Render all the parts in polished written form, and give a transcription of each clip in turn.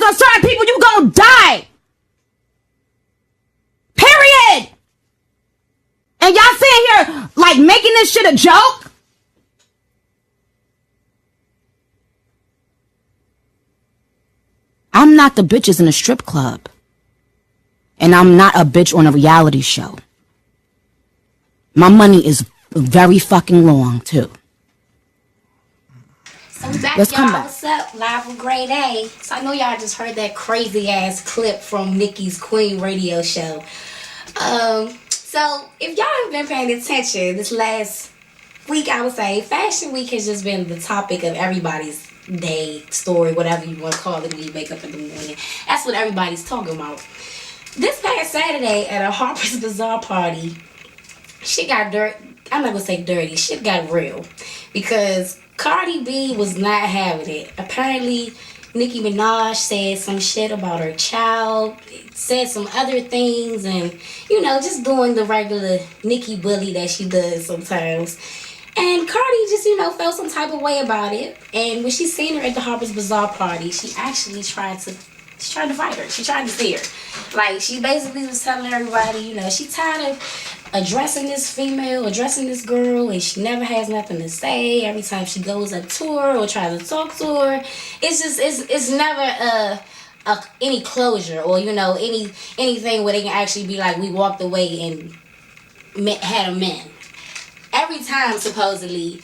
on certain people, you gonna die. Period. And y'all sitting here like making this shit a joke? I'm not the bitches in a strip club. And I'm not a bitch on a reality show. My money is very fucking long, too. So we back, y'all. What's up? Live from Grade A. So I know y'all just heard that crazy ass clip from Nicki's Queen radio show. So if y'all have been paying attention this last week, I would say Fashion Week has just been the topic of everybody's day, story, whatever you want to call it when you wake up in the morning. That's what everybody's talking about. This past Saturday at a Harper's Bazaar party, shit got I'm not gonna say dirty, shit got real. Because Cardi B was not having it. Apparently, Nicki Minaj said some shit about her child, said some other things, and, you know, just doing the regular Nicki bully that she does sometimes. And Cardi just, you know, felt some type of way about it. And when she seen her at the Harper's Bazaar party, she actually tried to fight her. She tried to see her. Like, she basically was telling everybody, you know, she tired of addressing this female, addressing this girl, and she never has nothing to say. Every time she goes up to her or tries to talk to her, it's just, it's never any closure or, you know, anything where they can actually be like, we walked away and had a man. Every time, supposedly,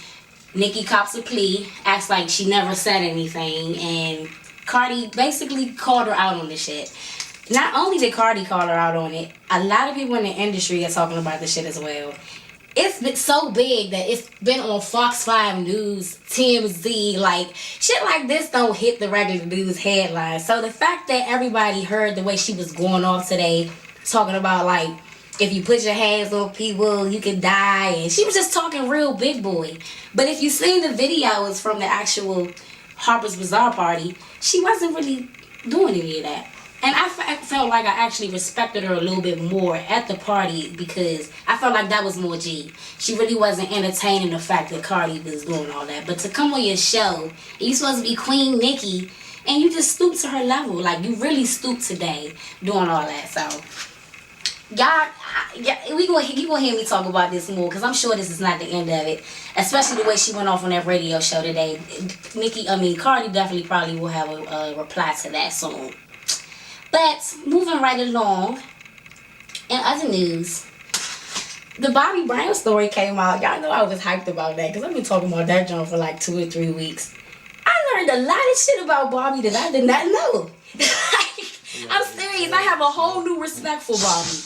Nicki cops a plea, acts like she never said anything, and Cardi basically called her out on this shit. Not only did Cardi call her out on it, a lot of people in the industry are talking about this shit as well. It's been so big that it's been on Fox 5 News, TMZ, like, shit like this don't hit the regular news headlines. So the fact that everybody heard the way she was going off today, talking about, like, if you put your hands on people, you can die, and she was just talking real big boy. But if you seen the videos from the actual Harper's Bazaar party, she wasn't really doing any of that. And I felt like I actually respected her a little bit more at the party because I felt like that was more G. She really wasn't entertaining the fact that Cardi was doing all that. But to come on your show, and you supposed to be Queen Nicki, and you just stooped to her level. Like, you really stooped today doing all that. So, y'all, you gonna hear me talk about this more because I'm sure this is not the end of it. Especially the way she went off on that radio show today. Cardi definitely probably will have a reply to that soon. But moving right along, in other news, the Bobby Brown story came out. Y'all know I was hyped about that because I've been talking about that joint for like 2 or 3 weeks. I learned a lot of shit about Bobby that I did not know. I'm serious. I have a whole new respect for Bobby.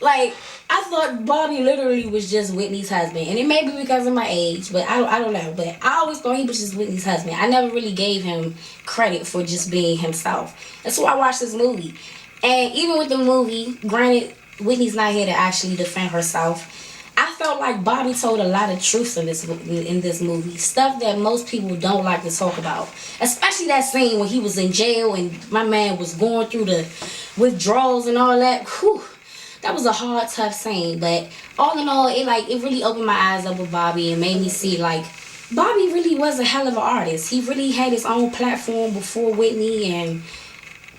Like, I thought Bobby literally was just Whitney's husband. And it may be because of my age, but I don't know. But I always thought he was just Whitney's husband. I never really gave him credit for just being himself. That's why I watched this movie. And even with the movie, granted, Whitney's not here to actually defend herself. I felt like Bobby told a lot of truths in this movie. Stuff that most people don't like to talk about. Especially that scene when he was in jail and my man was going through the withdrawals and all that. Whew. That was a hard, tough scene, but all in all, it really opened my eyes up with Bobby and made me see, like, Bobby really was a hell of an artist. He really had his own platform before Whitney, and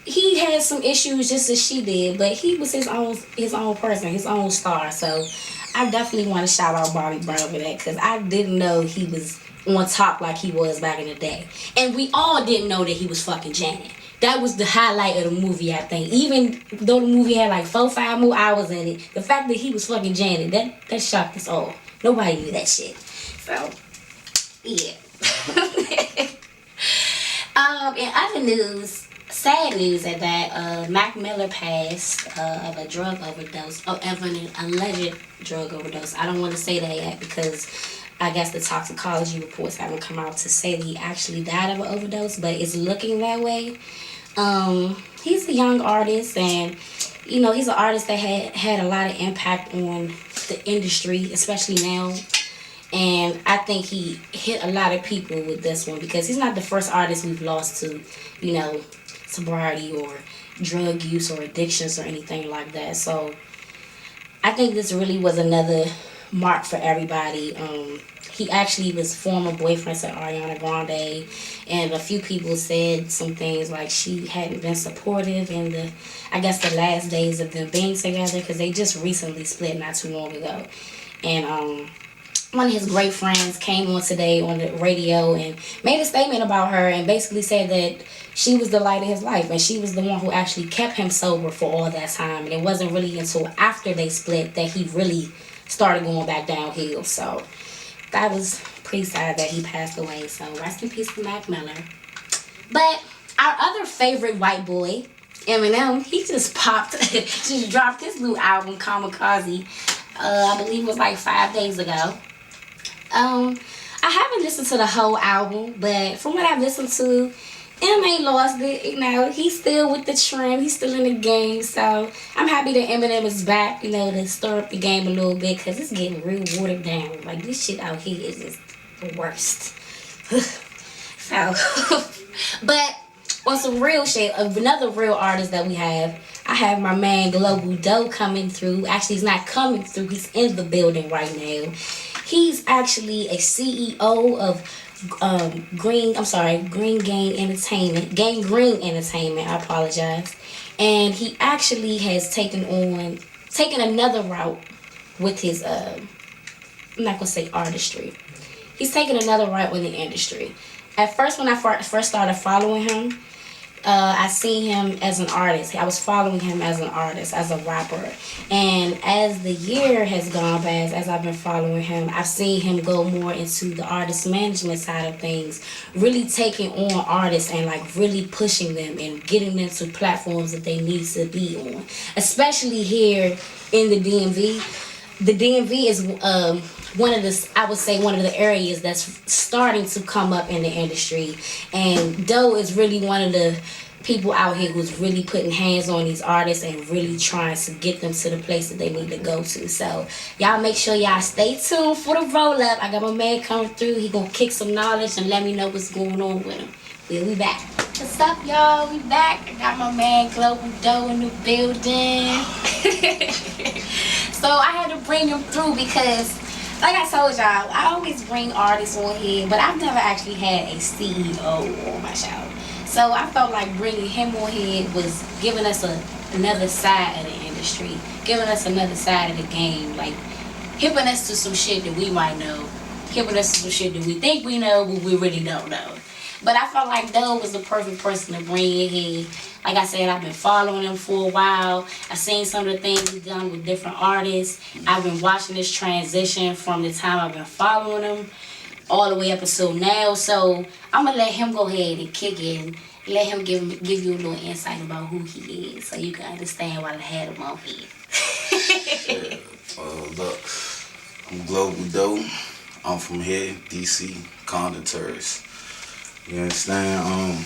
he had some issues just as she did, but he was his own person, his own star. So I definitely want to shout out Bobby Brown for that, because I didn't know he was on top like he was back in the day. And we all didn't know that he was fucking Janet. That was the highlight of the movie, I think. Even though the movie had like 4-5 more hours in it, the fact that he was fucking Janet, that shocked us all. Nobody knew that shit. So, yeah. In other news, sad news at that, Mac Miller passed of a drug overdose, of an alleged drug overdose. I don't want to say that yet because I guess the toxicology reports haven't come out to say that he actually died of an overdose, but it's looking that way. He's a young artist, and you know, he's an artist that had a lot of impact on the industry, especially now. And I think he hit a lot of people with this one because he's not the first artist we've lost to, you know, sobriety or drug use or addictions or anything like that. So I think this really was another mark for everybody. He actually was former boyfriend to Ariana Grande, and a few people said some things like she hadn't been supportive in the, I guess, the last days of them being together, because they just recently split not too long ago. And one of his great friends came on today on the radio and made a statement about her and basically said that she was the light of his life and she was the one who actually kept him sober for all that time. And it wasn't really until after they split that he really started going back downhill. So that was pretty sad that he passed away. So rest in peace to Mac Miller. But our other favorite white boy, Eminem, he just just dropped his new album, Kamikaze. I believe it was like 5 days ago. I haven't listened to the whole album, but from what I've listened to, M ain't lost it. You know, he's still with the trend. He's still in the game. So I'm happy that Eminem is back, you know, to stir up the game a little bit, because it's getting real watered down. Like, this shit out here is just the worst. So, but on some real shit, another real artist that we have, I have my man Global Doe coming through. Actually, he's not coming through. He's in the building right now. He's actually a CEO of Green Gang Entertainment. Gang Green Entertainment, I apologize. And he actually has taken another route with his, I'm not going to say artistry. He's taken another route with the industry. At first, when I first started following him, I seen him as an artist. I was following him as an artist, as a rapper. And as the year has gone by, as I've been following him, I've seen him go more into the artist management side of things, really taking on artists and like really pushing them and getting them to platforms that they need to be on. Especially here in the DMV. The DMV is one of the areas that's starting to come up in the industry, and Doe is really one of the people out here who's really putting hands on these artists and really trying to get them to the place that they need to go to. So y'all make sure y'all stay tuned for the roll up. I got my man coming through. He gonna kick some knowledge and let me know what's going on with him. We'll be back. What's up, y'all? We back. I got my man Global Doe in the building. So I had to bring him through because, like I told y'all, I always bring artists on here, but I've never actually had a CEO on my show. So I felt like bringing him on here was giving us another side of the industry, giving us another side of the game, like hipping us to some shit that we might know, hipping us to some shit that we think we know, but we really don't know. But I felt like Doe was the perfect person to bring in here. Like I said, I've been following him for a while. I've seen some of the things he's done with different artists. I've been watching this transition from the time I've been following him all the way up until now. So I'm going to let him go ahead and kick in. Let him give you a little insight about who he is so you can understand why I had him on here. Shit. Look, I'm Global Doe. I'm from here, DC, Condon Terrace. You understand?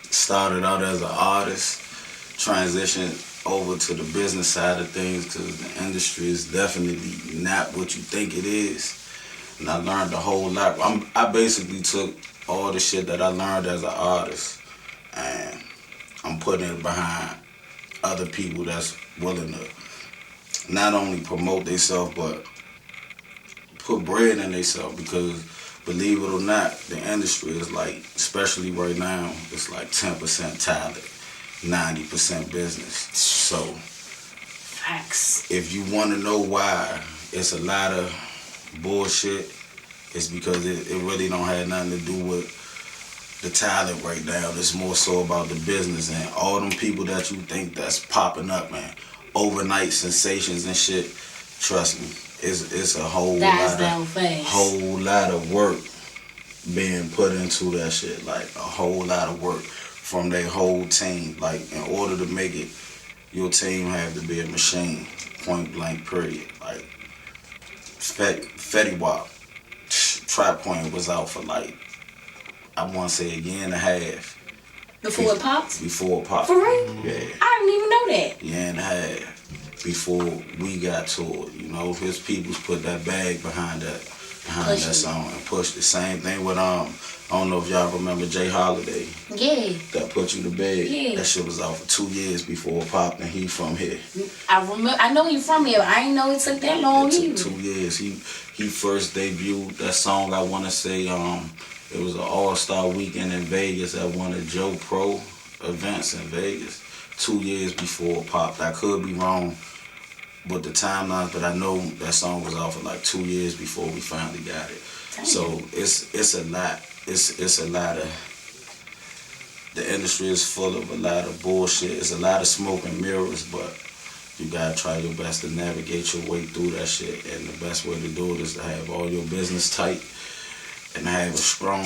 Started out as an artist, transitioned over to the business side of things because the industry is definitely not what you think it is. And I learned a whole lot. I basically took all the shit that I learned as an artist and I'm putting it behind other people that's willing to not only promote themselves but put bread in themselves, because believe it or not, the industry is like, especially right now, it's like 10% talent, 90% business. So, Facts. if you want to know why it's a lot of bullshit, it's because it really don't have nothing to do with the talent right now. It's more so about the business, and all them people that you think that's popping up, man, overnight sensations and shit. Trust me, it's a whole lot of work being put into that shit. Like a whole lot of work from their whole team. Like in order to make it, your team have to be a machine. Point blank. Period. Like Fetty Wap, Trap Point was out for like, I want to say a year and a half. Before it popped? Before it popped. For real? Yeah. I didn't even know that. Year and a half before we got to it. You know, his peoples put that bag behind that song and pushed the same thing with I don't know if y'all remember Jay Holiday. Yeah. That Put You to Bed. Yeah. That shit was out for 2 years before POPPIN. He from here. I remember. I know he from here. I ain't know it took that long It either. took 2 years. He first debuted that song. I want to say it was an all-star weekend in Vegas at one of Joe Pro events in Vegas. 2 years before it popped. I could be wrong with the timelines, but I know that song was out for like 2 years before we finally got it. Dang. So it's a lot. It's a lot of, the industry is full of a lot of bullshit. It's a lot of smoke and mirrors, but you gotta try your best to navigate your way through that shit. And the best way to do it is to have all your business tight and have a strong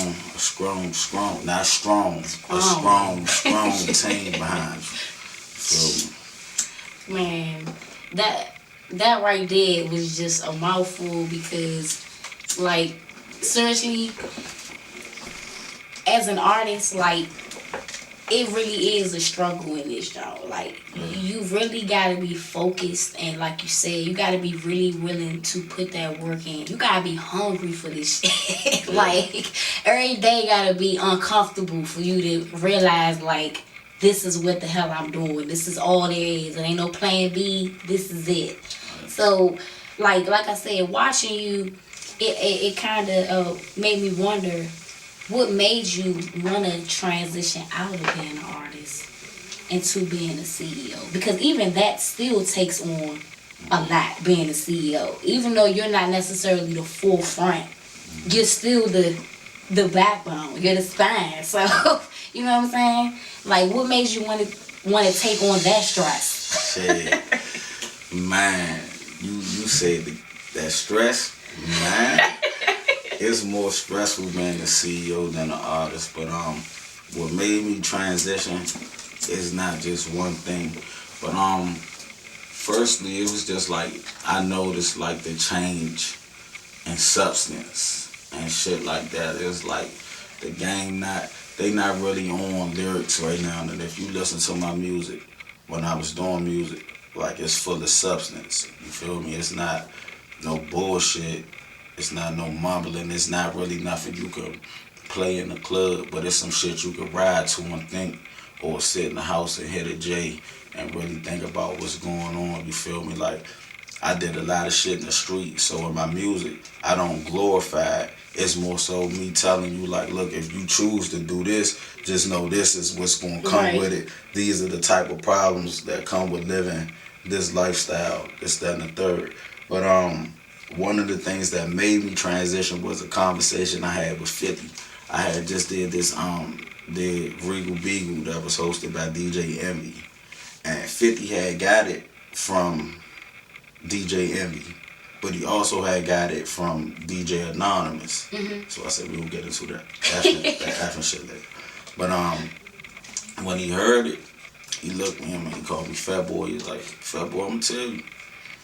team behind you. So, man, that right there was just a mouthful because, like, seriously, as an artist, like, it really is a struggle in this job. Like, you really gotta be focused, and like you said, you gotta be really willing to put that work in. You gotta be hungry for this shit. Like, every day gotta be uncomfortable for you to realize, like, this is what the hell I'm doing. This is all there is. There ain't no plan B. This is it. So, like I said, watching you, it kind of made me wonder, what made you want to transition out of being an artist into being a CEO? Because even that still takes on a lot, being a CEO. Even though you're not necessarily the forefront, you're still the backbone. You're the spine. So, you know what I'm saying? Like, what made you want to take on that stress? shit. Man, you said that stress, man. It's more stressful being a CEO than an artist, but what made me transition is not just one thing, but firstly it was just like I noticed like the change in substance and shit like that. It's like the game they not really on lyrics right now, and if you listen to my music when I was doing music, like, it's full of substance. You feel me? It's not no bullshit. It's not no mumbling. It's not really nothing you could play in the club, but it's some shit you could ride to and think, or sit in the house and hit a J and really think about what's going on. You feel me? Like, I did a lot of shit in the street, so in my music, I don't glorify it. It's more so me telling you, like, look, if you choose to do this, just know this is what's going to come with it. These are the type of problems that come with living this lifestyle, this, that, and the third. But one of the things that made me transition was a conversation I had with 50. I had just did this the Regal Beagle that was hosted by DJ Envy, and 50 had got it from DJ Envy, but he also had got it from DJ Anonymous. So I said we will get into that effing shit later. But when he heard it, he looked at him and he called me Fat Boy. He's like, Fat Boy, I'm gonna tell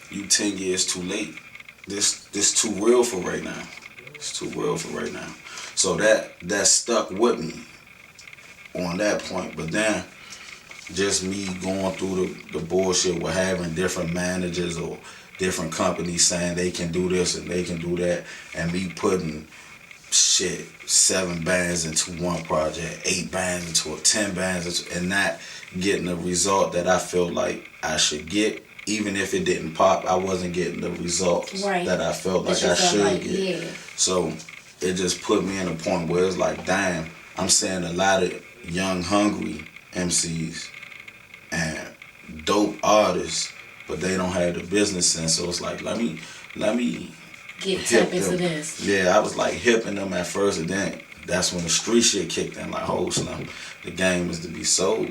you 10 years too late. This too real for right now. It's too real for right now. So that stuck with me on that point. But then just me going through the bullshit with having different managers or different companies saying they can do this and they can do that, and me putting 7 bands into one project, 8 bands into 10 bands into, and not getting the result that I felt like I should get. Even if it didn't pop, I wasn't getting the results that I felt like I should get. Yeah. So it just put me in a point where it's like, damn, I'm seeing a lot of young, hungry MCs and dope artists, but they don't have the business sense. So it's like, let me get tap into this. Yeah, I was like hipping them at first, and then that's when the street shit kicked in. Like, oh, Slim, the game is to be sold,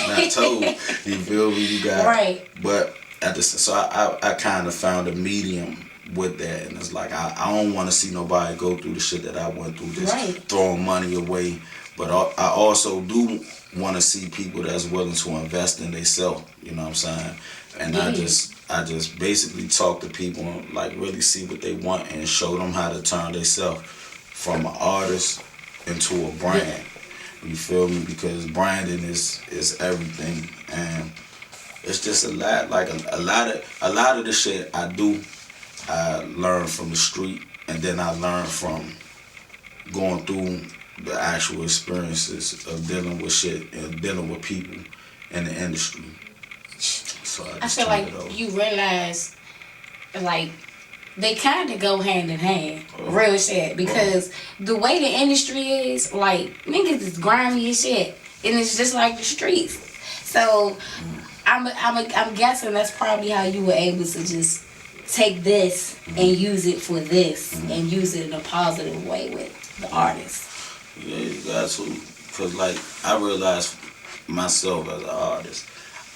not told. You feel me? You got But so I kind of found a medium with that, and it's like I don't want to see nobody go through the shit that I went through, just throwing money away. But I also do want to see people that's willing to invest in themselves. You know what I'm saying? And I just basically talk to people and like really see what they want and show them how to turn themselves from an artist into a brand. You feel me? Because branding is everything, and it's just a lot. Like a lot of the shit I do, I learned from the street, and then I learned from going through the actual experiences of dealing with shit and dealing with people in the industry. So I feel like you realize, like, they kind of go hand in hand. Real shit. Because the way the industry is, like, niggas is grimy as shit. And it's just like the streets. So, I'm guessing that's probably how you were able to just take this and use it for this and use it in a positive way with the artist. Yeah, you got to. Because, like, I realized myself as an artist,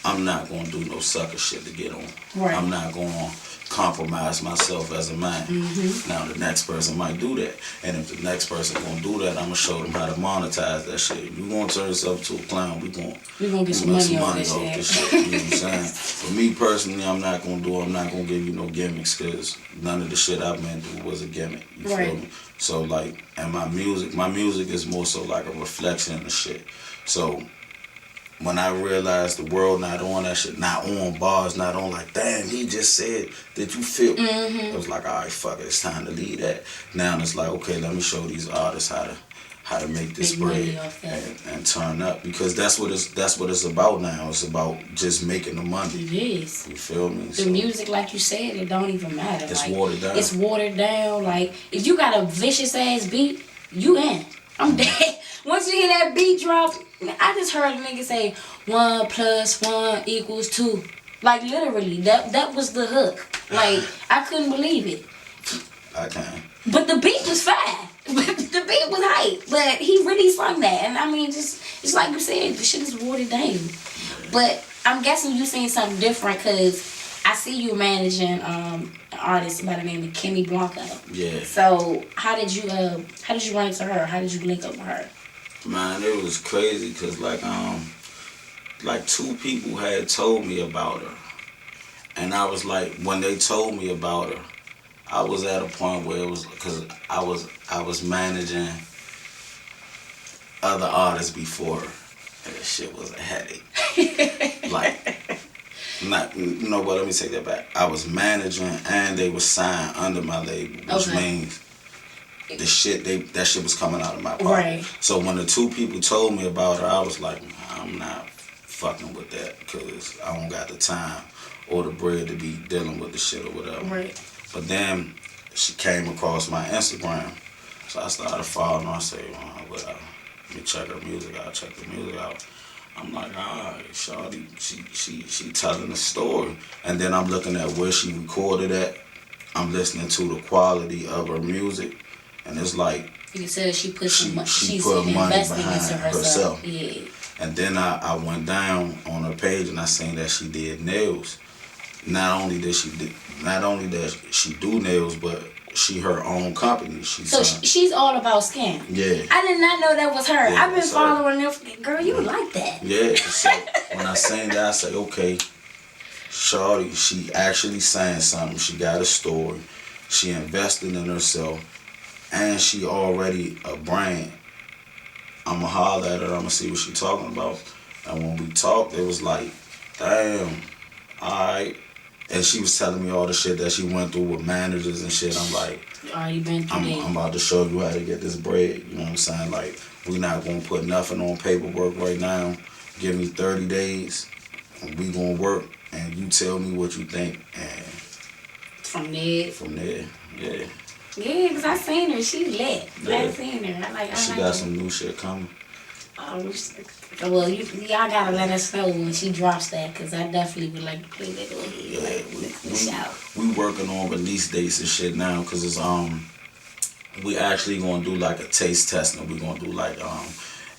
I'm not going to do no sucker shit to get on. Right. I'm not going to compromise myself as a man. Now, the next person might do that. And if the next person going to do that, I'm going to show them how to monetize that shit. If you going to turn yourself to a clown, we going to get some money off this shit. You know what I'm saying? For me personally, I'm not going to give you no gimmicks because none of the shit I've been through was a gimmick. You feel me? So, like, and my music is more so like a reflection of the shit. So, when I realized the world not on that shit, not on bars, not on like, damn, he just said that you feel. It was like, all right, fuck it, it's time to leave that. Now it's like, okay, let me show these artists how to make this bread and turn up, because that's what it's about now. It's about just making the money. It is. You feel me? The music, like you said, it don't even matter. It's like, watered down. It's watered down. Like, if you got a vicious ass beat, you in. I'm dead. Once you hear that beat drop, I just heard a nigga say 1 + 1 = 2. Like, literally, that was the hook. Like, I couldn't believe it. I can. But the beat was fine. The beat was hype. But he really sung that. And I mean, just like you said, the shit is watered down. But I'm guessing you seen something different, because I see you managing an artist by the name of Kimmy Blanco. Yeah. So how did you run into her? How did you link up with her? Man, it was crazy because like 2 people had told me about her, and I was like, when they told me about her, I was at a point where it was because I was managing other artists before her, and that shit was a headache. Like. Not, you know what, let me take that back. I was managing and they were signed under my label, which means that shit was coming out of my pocket. Right. So when the 2 people told me about her, I was like, I'm not fucking with that, because I don't got the time or the bread to be dealing with the shit or whatever. Right. But then she came across my Instagram, so I started following her. I said, whatever. Let me check her music out, check the music out. I'm like, alright, shawty, she telling the story. And then I'm looking at where she recorded at. I'm listening to the quality of her music. And it's like, you said she put she's put money investing behind into herself. Yeah. And then I went down on her page and I seen that she did nails. Not only does she do nails, but she her own company. She's all about skin. Yeah. I did not know that was her. Yeah, I've been following her. Girl, you like that. Yeah. So when I seen that, I said, okay, shawty, she actually saying something. She got a story. She invested in herself. And she already a brand. I'ma holler at her. I'ma see what she talking about. And when we talked, it was like, damn, alright. And she was telling me all the shit that she went through with managers and shit. I'm like, already been through I'm about to show you how to get this bread. You know what I'm saying? Like, we not gonna put nothing on paperwork right now. Give me 30 days, and we gonna work. And you tell me what you think. And from there, yeah. Yeah, because I seen her. She lit. Yeah. I seen her. She got some new shit coming. Well, y'all gotta let us know when she drops that, because I definitely would like to play that. We working on release dates and shit now, because it's we actually gonna do like a taste test, and we gonna do like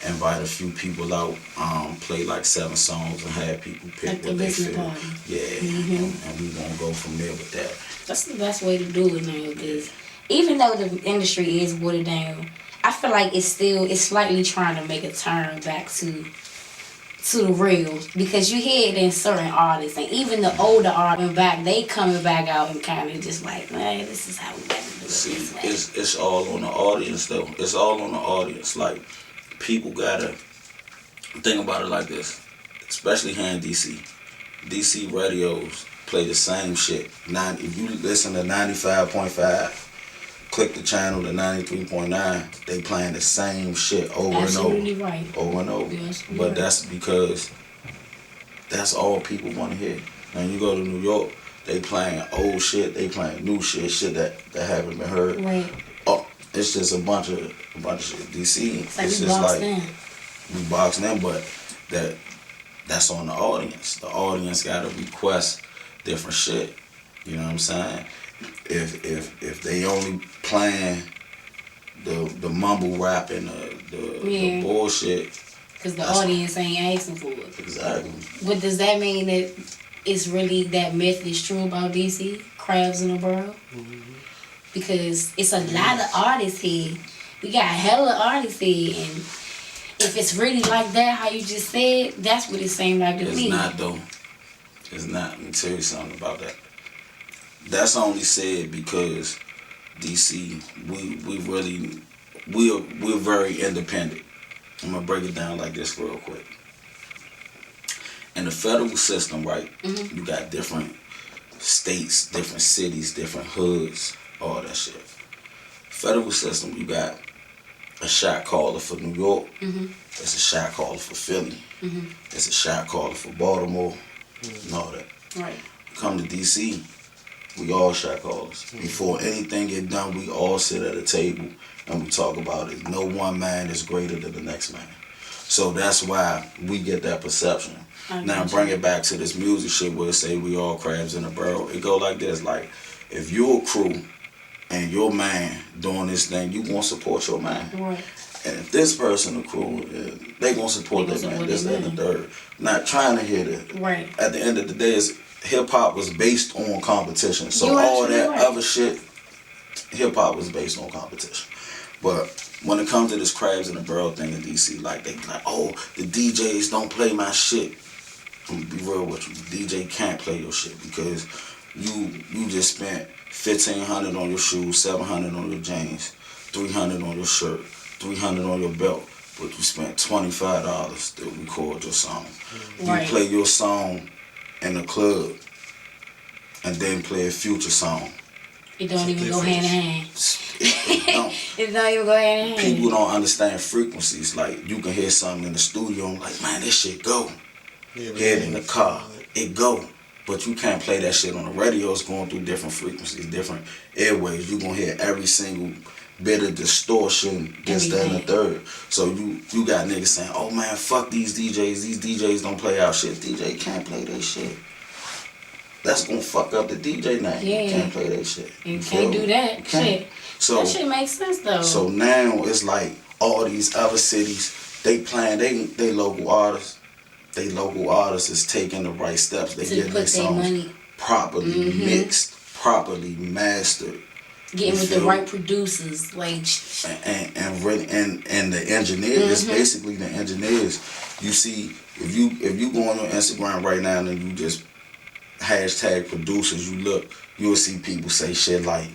invite a few people out, play like 7 songs and have people pick what they feel. Party. Yeah, and we gonna go from there with that. That's the best way to do it now, because even though the industry is watered down, I feel like it's slightly trying to make a turn back to the real, because you hear it in certain artists, and even the older artists back, they coming back out and kind of just like, man, this is how we got to do it. See, it's all on the audience though. It's all on the audience. Like, people gotta think about it like this, especially here in DC. DC radios play the same shit. If you listen to 95.5, click the channel to 93.9, they playing the same shit over Absolutely and over. Right. Over and over. Yes, but right. That's because that's all people want to hear. When you go to New York, they playing old shit, they playing new shit that haven't been heard. Right. Oh, it's just a bunch of shit. DC, it's like it's we just boxed like in. we boxing in, but that's on the audience. The audience gotta request different shit. You know what I'm saying? If they only playing the mumble rap and the bullshit. Because the audience ain't asking for it. Exactly. But does that mean that it's really that myth is true about DC? Crabs in a barrel? Mm-hmm. Because it's a lot of artists here. We got hella artists here. And if it's really like that, how you just said, that's what it seemed like to me. It's not, though. It's not. Let me tell you something about that. That's only said because DC, we're very independent. I'm gonna break it down like this real quick. In the federal system, right, mm-hmm. you got different states, different cities, different hoods, all that shit. Federal system, you got a shot caller for New York. Mm-hmm. There's a shot caller for Philly. Mm-hmm. There's a shot caller for Baltimore, and all that. Right. Come to DC, we all shot callers. Mm-hmm. Before anything get done, we all sit at a table and we talk about it. No one man is greater than the next man. So that's why we get that perception. Now bring it back to this music shit where it say we all crabs in a barrel. It go like this, like if you're a crew and your man doing this thing, you gonna support your man. Right. And if this person a crew, they gonna support their man. This and the third. Not trying to hear that. Right. At the end of the day, hip hop was based on competition. So all that other shit, hip hop was based on competition. But when it comes to this crabs in a barrel thing in DC, like they like, oh, the DJs don't play my shit. I'm gonna be real with you. The DJ can't play your shit because you just spent $1,500 on your shoes, $700 on your jeans, $300 on your shirt, $300 on your belt, but you spent $25 to record your song. Right. You play your song in the club and then play a Future song. It don't even go hand in hand. It don't even go hand in hand. People don't understand frequencies. Like, you can hear something in the studio and like, man, this shit go. Hear it in the car, it go. But you can't play that shit on the radio. It's going through different frequencies, different airwaves. You're going to hear every single bit of distortion, this, that, and the third. So you got niggas saying, oh man, fuck these DJs. These DJs don't play our shit. DJ can't play their shit. That's gonna fuck up the DJ now. Yeah. You can't play that shit. You can't do that shit. So that shit makes sense though. So now it's like all these other cities, they playing they local artists. They local artists is taking the right steps. They getting their songs properly mixed, properly mastered. Getting with the right producers, like and the engineers, basically the engineers. You see, if you go on your Instagram right now and you just hashtag producers, you'll see people say shit like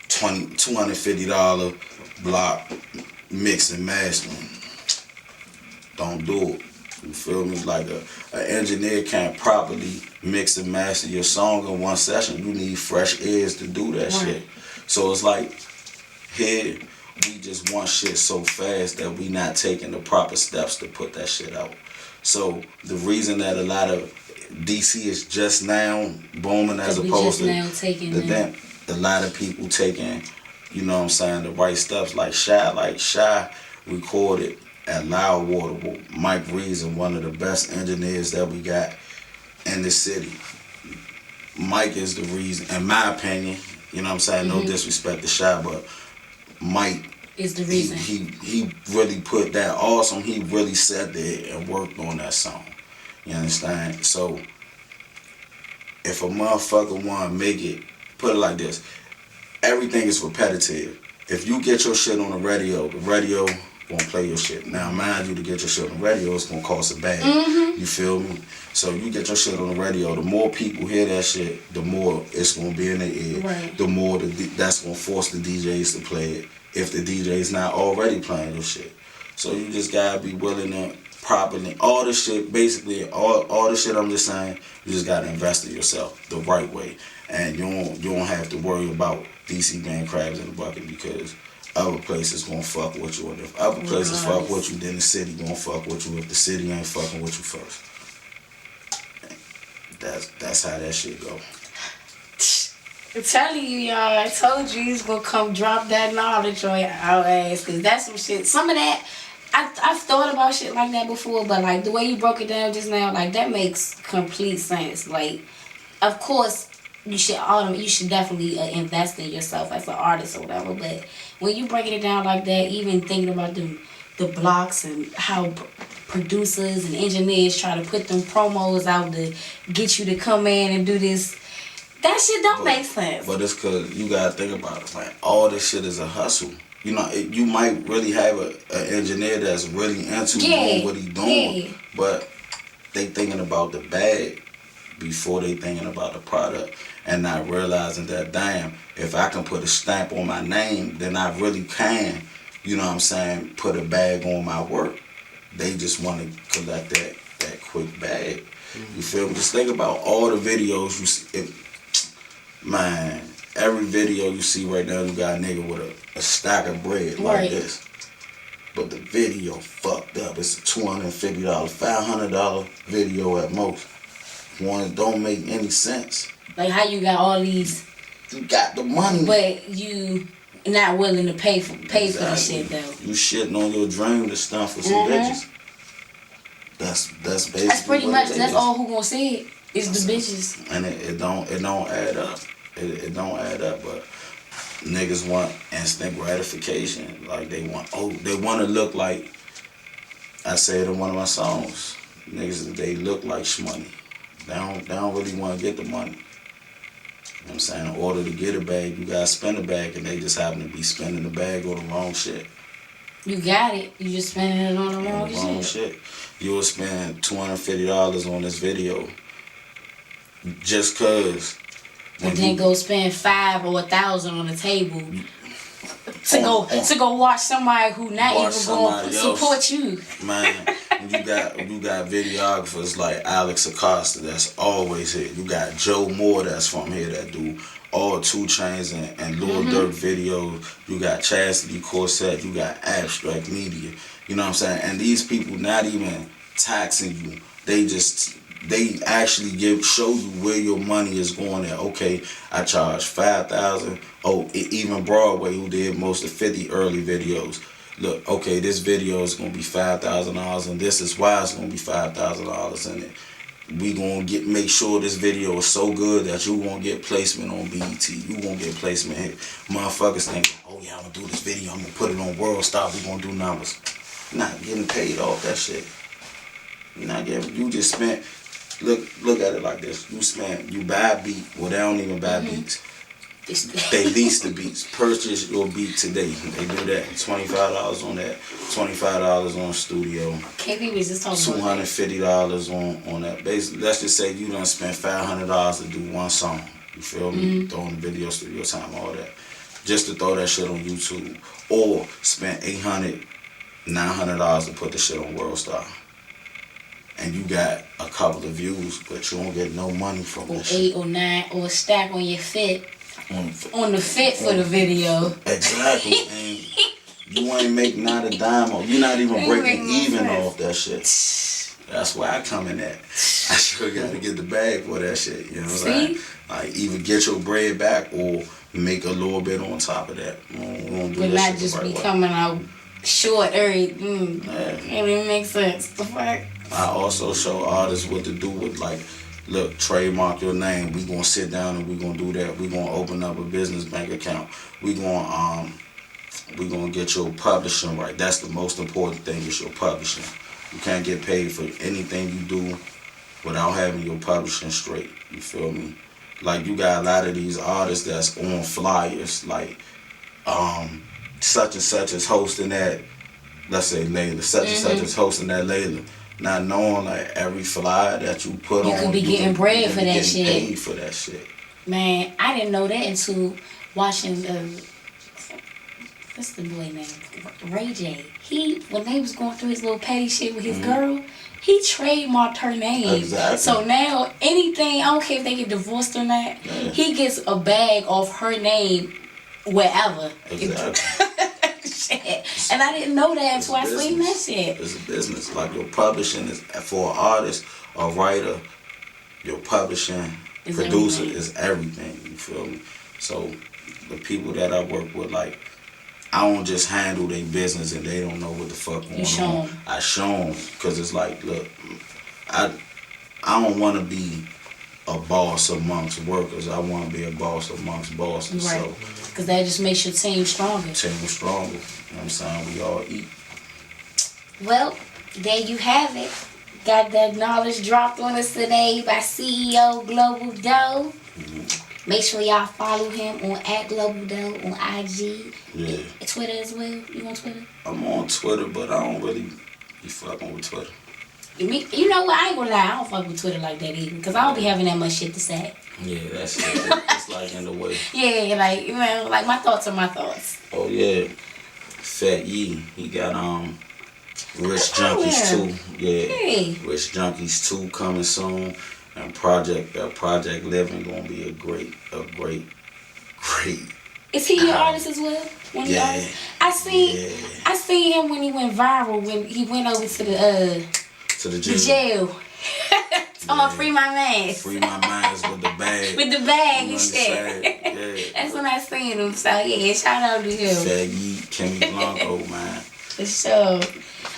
$250 block mix and mastering. Don't do it. You feel me? Like an engineer can't properly mix and master your song in one session. You need fresh ears to do that shit. So it's like here we just want shit so fast that we not taking the proper steps to put that shit out. So the reason that a lot of DC is just now booming as opposed to a lot of people taking, you know what I'm saying, the right steps. Like Shy recorded at Loud Water, Mike Reason, one of the best engineers that we got in the city. Mike is the reason, in my opinion, you know what I'm saying, no disrespect to Shy, but Mike is the reason. He really put that awesome, he really sat there and worked on that song. You understand? So if a motherfucker wanna make it, put it like this, everything is repetitive. If you get your shit on the radio won't play your shit. Now, mind you, to get your shit on the radio, it's gonna cost a bag. You feel me? So you get your shit on the radio, the more people hear that shit, the more it's gonna be in their ear. Right. The more that's gonna force the DJs to play it if the DJ's not already playing your shit. So you just gotta be willing to properly. All this shit, basically, all the shit I'm just saying, you just gotta invest in yourself the right way, and you don't have to worry about DC being crabs in the bucket, because other places gonna fuck with you, and if other places fuck with you, then the city gonna fuck with you if the city ain't fucking with you first. That's how that shit go. I'm telling you, y'all, I told you he's gonna come drop that knowledge on our ass, cause that's some shit. Some of that, I've thought about shit like that before, but like the way you broke it down just now, like that makes complete sense. Like, of course, you should definitely invest in yourself as an artist or whatever. But when you breaking it down like that, even thinking about the blocks and how producers and engineers try to put them promos out to get you to come in and do this. That shit don't make sense. But it's because you gotta think about it, man. All this shit is a hustle. You know, you might really have an engineer that's really into doing what he doing, but they thinking about the bag before they thinking about the product, and not realizing that, damn, if I can put a stamp on my name, then I really can, you know what I'm saying, put a bag on my work. They just want to collect that quick bag. You feel me? Just think about all the videos you see. Man, every video you see right now, you got a nigga with a stack of bread like this. But the video fucked up. It's a $250, $500 video at most. One don't make any sense. Like how you got all these. You got the money, but you not willing to pay for the shit though. You shitting on your dream to stunt for some bitches. That's basically. That's pretty much. That's all who gonna see it. It's the bitches. And it don't add up. It don't add up, but niggas want instant gratification. Like they want to look like, I say it in one of my songs, niggas, they look like shmoney. They don't really want to get the money. You know what I'm saying? In order to get a bag, you gotta spend a bag, and they just happen to be spending the bag on the wrong shit. You got it. You just spending it on the wrong shit. You will spend $250 on this video just cause. And then go spend $500 or $1,000 on the table to go watch somebody who not even going to support you. Man, you got videographers like Alex Acosta that's always here. You got Joe Moore that's from here that do all 2 Chainz and Lil Durk videos. You got Chastity Corset. You got Abstract Media. You know what I'm saying? And these people not even taxing you. They actually show you where your money is going at. Okay, I charge $5,000. Oh, even Broadway, who did most of 50 early videos. Look, okay, this video is gonna be $5,000, and this is why it's gonna be $5,000 in it. We gonna make sure this video is so good that you gonna get placement on BET. You gonna get placement here. Motherfuckers think, oh yeah, I'm gonna do this video. I'm gonna put it on World Star. We gonna do numbers. You're not getting paid off that shit. You're not getting. You just spent. Look at it like this. You buy a beat. Well, they don't even buy beats. They lease the beats. Purchase your beat today. They do that. $25 on that. $25 on studio. KB was just talking about $250 on that. Basically, let's just say you done spent $500 to do one song. You feel me? Throwing the video studio time, all that. Just to throw that shit on YouTube. Or spend $800, $900 to put the shit on World Star. And you got a couple of views, but you don't get no money from that shit. 8 or 9 or a stack on your fit. On the fit for the video. Exactly. And you ain't make not a dime off. You're not even breaking even off that shit. That's where I come in at. I sure got to get the bag for that shit. You know what I'm saying? Like either get your bread back or make a little bit on top of that. We don't do but that not shit just the right be way. coming out short. It even makes sense. The fuck? I also show artists what to do with, like, look, trademark your name. We gonna sit down and we gonna do that. We gonna open up a business bank account. We gonna get your publishing right. That's the most important thing, is your publishing. You can't get paid for anything you do without having your publishing straight. You feel me? Like, you got a lot of these artists that's on flyers, like such and such is hosting that, let's say Layla, such and such is hosting that Layla. Not knowing, like, every flyer that you put on, you could be getting bread for that shit. Paid for that shit. Man, I didn't know that until watching the what's the boy name? Ray J. When they was going through his little petty shit with his girl, he trademarked her name. Exactly. So now anything, I don't care if they get divorced or not, he gets a bag of her name wherever. Exactly. Shit. And I didn't know that until I seen that shit. It's a business. Like your publishing is for an artist or writer. Your publishing producer is everything. You feel me? So the people that I work with, like, I don't just handle their business and they don't know what the fuck going on. I show them, because it's like, look, I don't want to be a boss amongst workers. I want to be a boss amongst bosses. Right. So, because that just makes your team stronger. Team stronger. You know what I'm saying? We all eat. Well, there you have it. Got that knowledge dropped on us today by CEO Global Doe. Make sure y'all follow him on @GlobalDoe on IG. Yeah. Twitter as well. You on Twitter? I'm on Twitter, but I don't really be fucking with Twitter. You know what? I ain't gonna lie. I don't fuck with Twitter like that either. Because I don't be having that much shit to say. Yeah, that's it. It's like in the way. Yeah, like, you know, like my thoughts are my thoughts. Oh, yeah. Fat Yee. He got, Rich Junkies 2. Yeah. Hey. Rich Junkies 2 coming soon. And Project Living gonna be a great. Is he your artist as well? One of your artists? I seen him when he went viral, when he went over to the jail. Oh, free my man. Free my mans with the bag. With the bag you and shit. Yeah. That's when I seen him. So yeah, shout out to him. Fat Yee, Kimmy Blanco, man. For sure.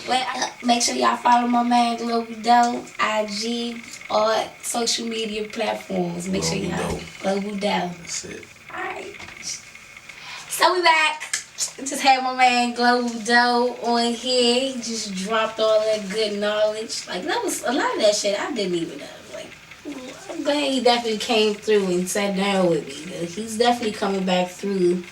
Well, make sure y'all follow my man Global Doe, IG, or social media platforms. Make sure y'all Global Doe. That's it. Alright. So we back. Just had my man Global Doe on here. He just dropped all that good knowledge. Like, that was a lot of that shit I didn't even know. Like, I'm glad he definitely came through and sat down with me. He's definitely coming back through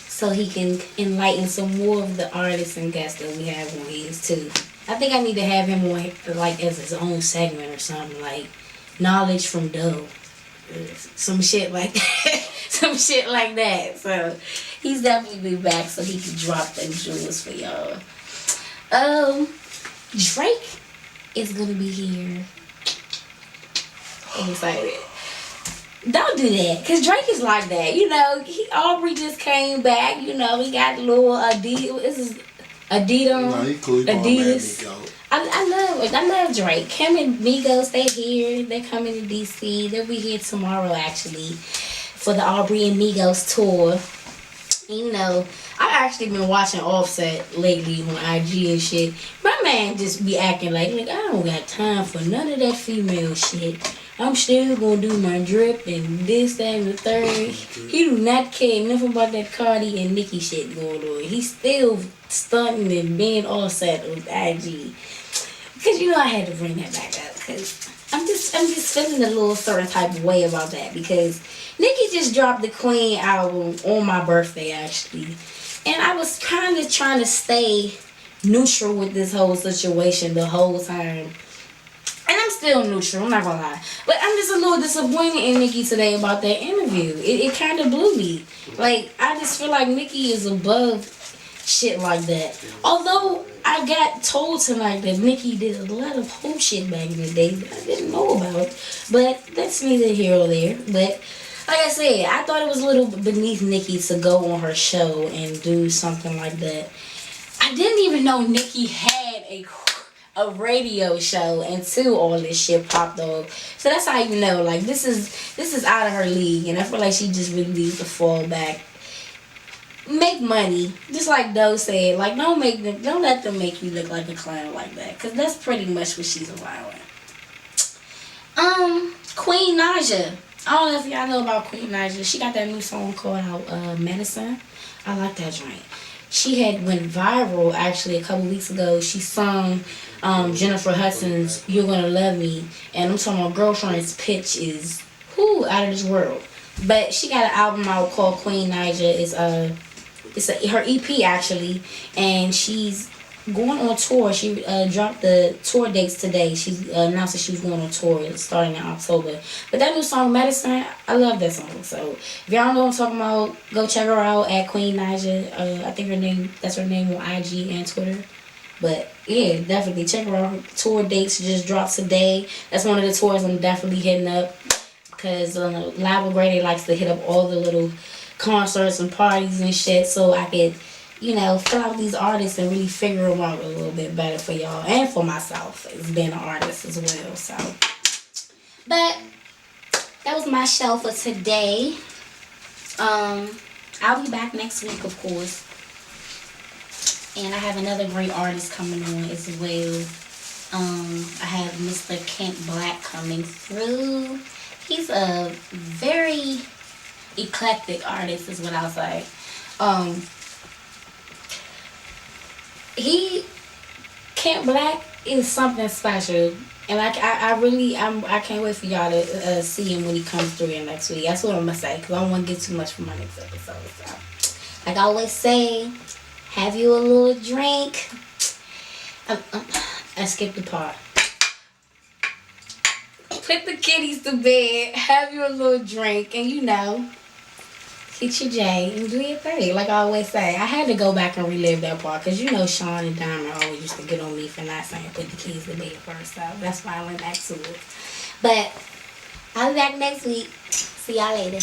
so he can enlighten some more of the artists and guests that we have on his too. I think I need to have him on like as his own segment or something, like knowledge from Doe. Some shit like that. Some shit like that. So he's definitely be back so he can drop them jewels for y'all. Drake is gonna be here. I'm excited. Don't do that, cause Drake is like that. You know, Aubrey just came back. You know, he got the little Adidas. This is Adidas. No, he cool. Adidas. I love Drake. Him and Migos, they here. They're coming to DC. They'll be here tomorrow actually for the Aubrey and Migos tour. You know, I've actually been watching Offset lately on IG and shit. My man just be acting like I don't got time for none of that female shit. I'm still gonna do my drip and this, that, and the third. He do not care nothing about that Cardi and Nicki shit going on. He's still stunting and being all set with IG. Because you know I had to bring that back up. Because I'm just feeling a little certain type of way about that. Because Nicki just dropped the Queen album on my birthday actually. And I was kind of trying to stay neutral with this whole situation the whole time. And I'm still neutral, I'm not gonna lie. But I'm just a little disappointed in Nicki today about that interview. It kind of blew me. Like, I just feel like Nicki is above shit like that. Although, I got told tonight that Nicki did a lot of whole shit back in the day that I didn't know about. But that's neither here or there. But, like I said, I thought it was a little beneath Nicki to go on her show and do something like that. I didn't even know Nicki had a radio show until all this shit popped off. So that's how you know, like, this is out of her league, and I feel like she just really needs to fall back. Make money, just like Doe said. Like, don't let them make you look like a clown like that, cause that's pretty much what she's allowing. Queen Naja. I don't know if y'all know about Queen Naja. She got that new song called Medicine. I like that joint. She had went viral actually a couple weeks ago. She sung Jennifer Hudson's "You're Gonna Love Me," and I'm talking about Girlfriend's pitch is out of this world. But she got an album out called Queen Naja. It's her EP actually, and she's going on tour. She dropped the tour dates today. She announced that she was going on tour starting in October. But that new song, Medicine, I love that song. So if y'all don't know what I'm talking about, go check her out at Queen Naja. I think that's her name on IG and Twitter. But yeah, definitely check her out. Her tour dates just dropped today. That's one of the tours I'm definitely hitting up. Because Live with Grady likes to hit up all the little concerts and parties and shit so I could, fill out these artists and really figure them out a little bit better for y'all and for myself as being an artist as well. So, but that was my show for today. I'll be back next week, of course. And I have another great artist coming on as well. I have Mr. Kent Black coming through. He's a very eclectic artist, is what I'll say. Kent Black is something special, and I can't wait for y'all to see him when he comes through here next week. That's what I'm gonna say, because I don't want to get too much for my next episode. So, like I always say, have you a little drink. I skipped the part. Put the kitties to bed, have you a little drink, and hit your J and do your thing. Like I always say, I had to go back and relive that part because Sean and Diamond always used to get on me for not saying put the kids to bed first. So that's why I went back to it. But I'll be back next week. See y'all later.